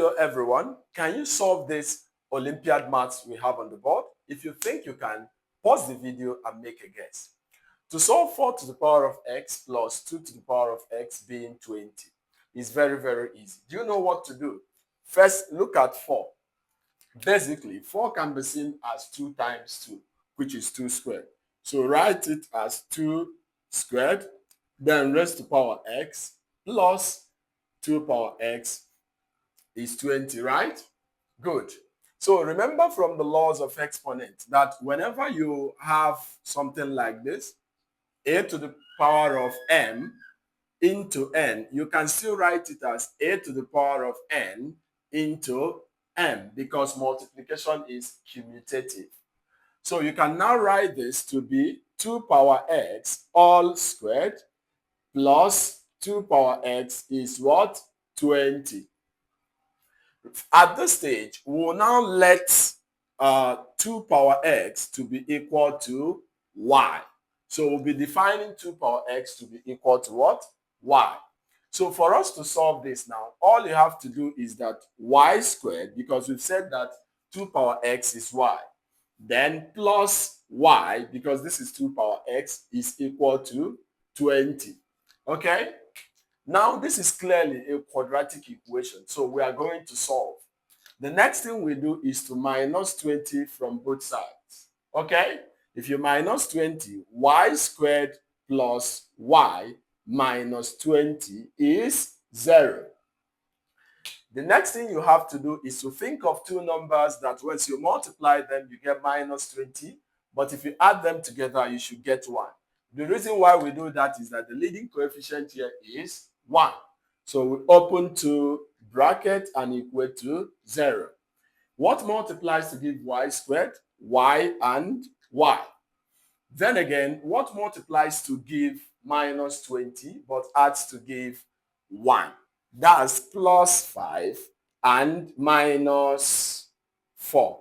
Hello everyone, can you solve this Olympiad maths we have on the board? If you think you can, pause the video and make a guess. To solve 4 to the power of x plus 2 to the power of x being 20 is very easy. Do you know what to do? First, look at 4. Basically, 4 can be seen as 2 times 2, which is 2 squared. So write it as 2 squared, then raised to power x plus 2 power x is 20, right? Good. So remember from the laws of exponent that whenever you have something like this, a to the power of m into n, you can still write it as a to the power of n into m because multiplication is commutative. So you can now write this to be 2 power x all squared plus 2 power x is what? 20. At this stage, we will now let 2 power x to be equal to y. So we'll be defining 2 power x to be equal to what? Y. So for us to solve this now, all you have to do is that y squared, because we've said that 2 power x is y, then plus y, because this is 2 power x, is equal to 20. Okay? Now, this is clearly a quadratic equation, so we are going to solve. The next thing we do is to minus 20 from both sides. Okay? If you minus 20, y squared plus y minus 20 is 0. The next thing you have to do is to think of two numbers that once you multiply them, you get minus 20, but if you add them together, you should get 1. The reason why we do that is that the leading coefficient here is 1. So we open to bracket and equate to 0. What multiplies to give y squared? Y and y. Then again, what multiplies to give minus 20 but adds to give 1? That's plus 5 and minus 4.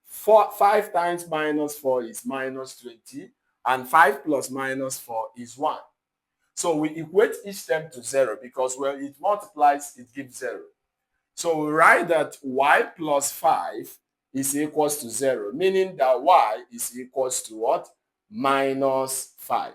5 times minus 4 is minus 20, and 5 plus minus 4 is 1. So we equate each term to 0 because when it multiplies, it gives 0. So we write that y plus 5 is equals to 0, meaning that y is equals to what? Minus 5.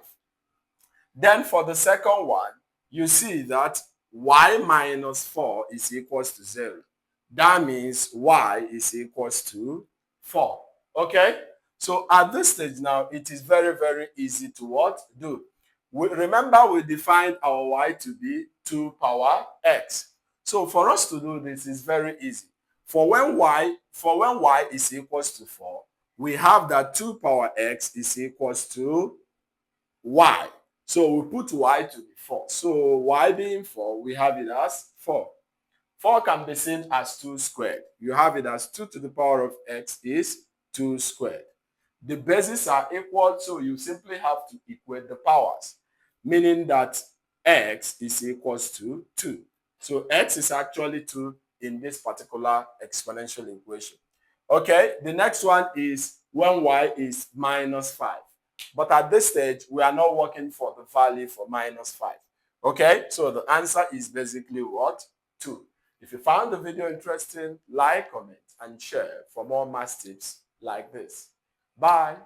Then for the second one, you see that y minus 4 is equals to 0. That means y is equals to 4. Okay? So at this stage now, it is very easy to what? Do. Remember, we defined our y to be 2 power x. So for us to do this is very easy. For when y is equals to 4, we have that 2 power x is equals to y. So we put y to be 4. So y being 4, we have it as 4. 4 can be seen as 2 squared. You have it as 2 to the power of x is 2 squared. The bases are equal, so you simply have to equate the powers, meaning that x is equals to 2. So x is actually 2 in this particular exponential equation. Okay, the next one is when y is minus 5. But at this stage, we are not working for the value for minus 5. Okay, so the answer is basically what? 2. If you found the video interesting, like, comment, and share for more math tips like this. Bye.